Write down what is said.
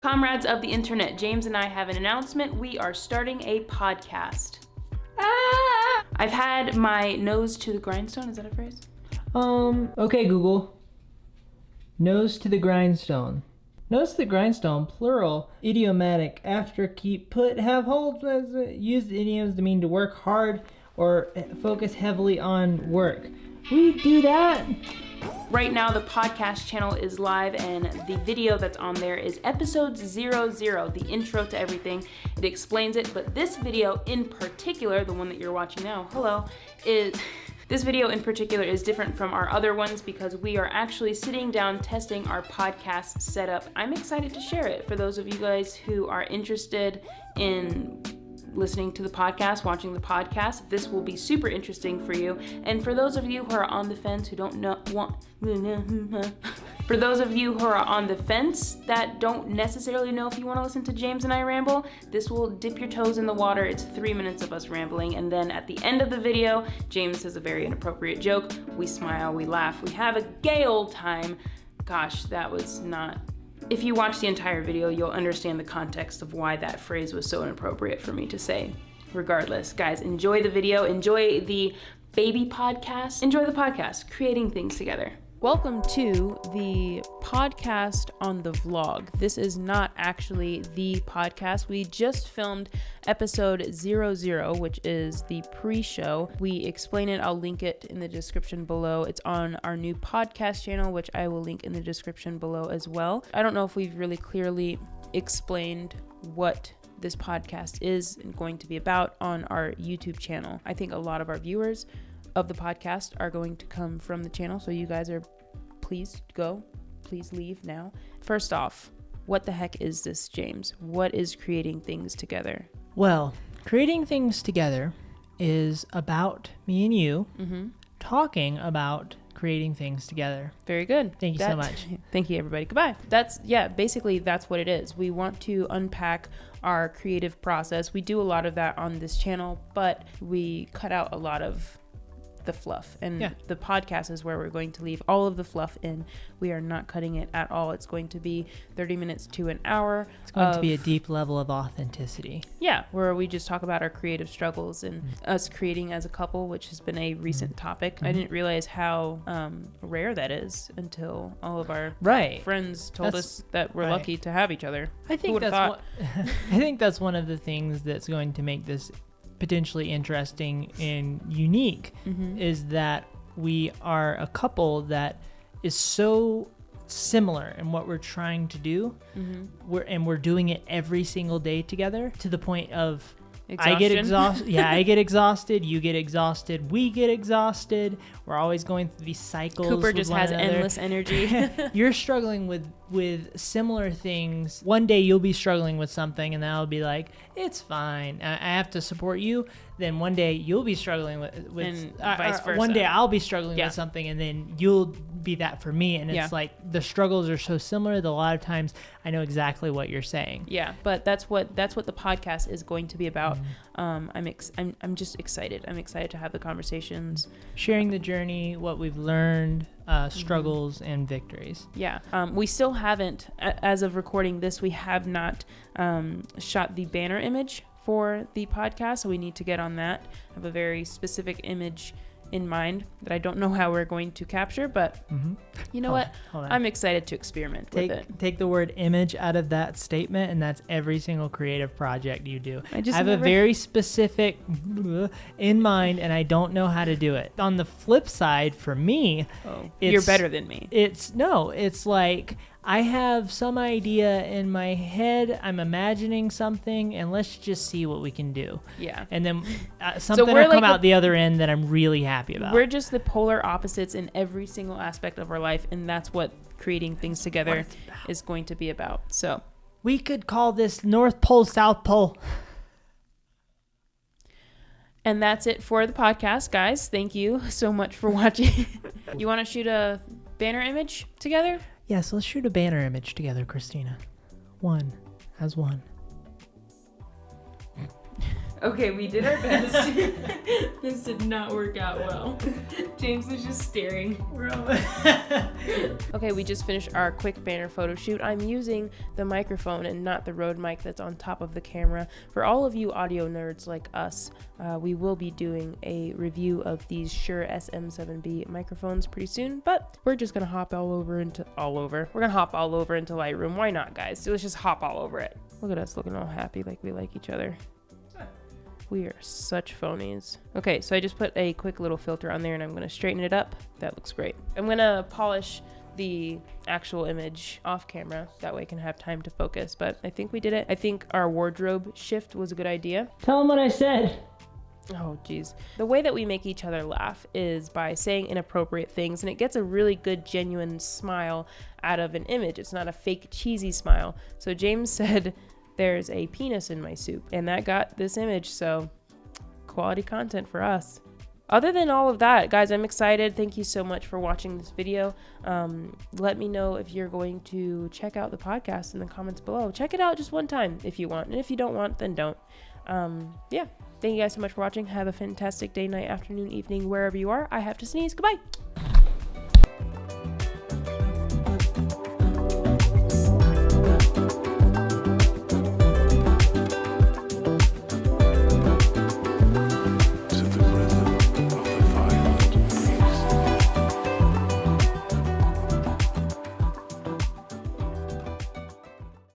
Comrades of the internet, James and I have an announcement. We are starting a podcast. I've had my nose to the grindstone. Is that a phrase? Okay, Google. Nose to the grindstone. Nose to the grindstone, plural, idiomatic, after, keep, put, have, hold, use idioms to mean to work hard or focus heavily on work. We do that. Right now, the podcast channel is live, and the video that's on there is episode 00, the intro to everything. It explains it, but this video in particular, the one that you're watching now, this video in particular is different from our other ones because we are actually sitting down testing our podcast setup. I'm excited to share it for those of you guys who are interested in listening to the podcast, watching the podcast. This will be super interesting for you. And for those of you who are on the fence, who don't know, for those of you who are on the fence that don't necessarily know if you want to listen to James and I ramble, this will dip your toes in the water. It's 3 minutes of us rambling. And then at the end of the video, James says a very inappropriate joke. We smile, we laugh, we have a gay old time. Gosh, that was not... If you watch the entire video, you'll understand the context of why that phrase was so inappropriate for me to say. Regardless, guys, enjoy the video, enjoy the baby podcast, enjoy the podcast, creating things together. Welcome to the podcast on the vlog. This is not actually the podcast. We just filmed episode 00, which is the pre-show. We explain it. I'll link it in the description below. It's on our new podcast channel, which I will link in the description below as well. I don't know if we've really clearly explained what this podcast is going to be about on our YouTube channel. I think a lot of our viewers of the podcast are going to come from the channel, so you guys are please leave now. First off, what the heck is this, James? What is creating things together? Well, creating things together is about me and you talking about creating things together. Very good. Thank you so much. Thank you, everybody. Goodbye. Basically that's what it is. We want to unpack our creative process. We do a lot of that on this channel, but we cut out a lot of the fluff, and the podcast is where we're going to leave all of the fluff in. We are not cutting it at all. It's going to be 30 minutes to an hour. It's going to be a deep level of authenticity. Yeah, where we just talk about our creative struggles and us creating as a couple, which has been a recent topic. I didn't realize how rare that is until all of our friends told us that we're lucky to have each other. I think that's one of the things that's going to make this potentially interesting and unique is that we are a couple that is so similar in what we're trying to do. We're doing it every single day together to the point of exhaustion. I get exhausted. Yeah, I get exhausted. You get exhausted. We get exhausted. We're always going through these cycles. Cooper just has endless energy. You're struggling with similar things. One day you'll be struggling with something, and then I'll be like, it's fine. I have to support you. Then one day you'll be struggling with and vice versa. One day I'll be struggling with something, and then you'll be that for me. And it's like the struggles are so similar that a lot of times I know exactly what you're saying. Yeah, but that's what the podcast is going to be about. I'm just excited. I'm excited to have the conversations, sharing the journey, what we've learned, struggles and victories. Yeah. We still haven't, as of recording this, we have not shot the banner image for the podcast, so we need to get on that. I have a very specific image in mind that I don't know how we're going to capture, but you know what? I'm excited to experiment with it. Take the word image out of that statement, and that's every single creative project you do. I have a very specific in mind, and I don't know how to do it. On the flip side, for me, you're better than me. It's like I have some idea in my head. I'm imagining something, and let's just see what we can do. Yeah. And then something will come out the other end that I'm really happy about. We're just the polar opposites in every single aspect of our life, and that's what creating things together is going to be about. So we could call this North Pole, South Pole. And that's it for the podcast, guys. Thank you so much for watching. You want to shoot a banner image together? Yes, let's shoot a banner image together, Christina. One as one. Okay, we did our best. This did not work out well. James is just staring. Okay, we just finished our quick banner photo shoot. I'm using the microphone and not the Rode mic that's on top of the camera. For all of you audio nerds like us, we will be doing a review of these Shure SM7B microphones pretty soon, but we're just gonna hop all over into Lightroom. Why not, guys? So let's just hop all over it. Look at us looking all happy like we like each other. We are such phonies. Okay, so I just put a quick little filter on there and I'm gonna straighten it up. That looks great. I'm gonna polish the actual image off camera. That way I can have time to focus, but I think we did it. I think our wardrobe shift was a good idea. Tell them what I said. Oh, geez. The way that we make each other laugh is by saying inappropriate things, and it gets a really good, genuine smile out of an image. It's not a fake, cheesy smile. So James said, "There's a penis in my soup," and that got this image, so quality content for us. Other than all of that, guys, I'm excited. Thank you so much for watching this video. Let me know if you're going to check out the podcast in the comments below. Check it out just one time if you want, and if you don't want, then don't. Yeah, thank you guys so much for watching. Have a fantastic day, night, afternoon, evening, wherever you are. I have to sneeze. Goodbye.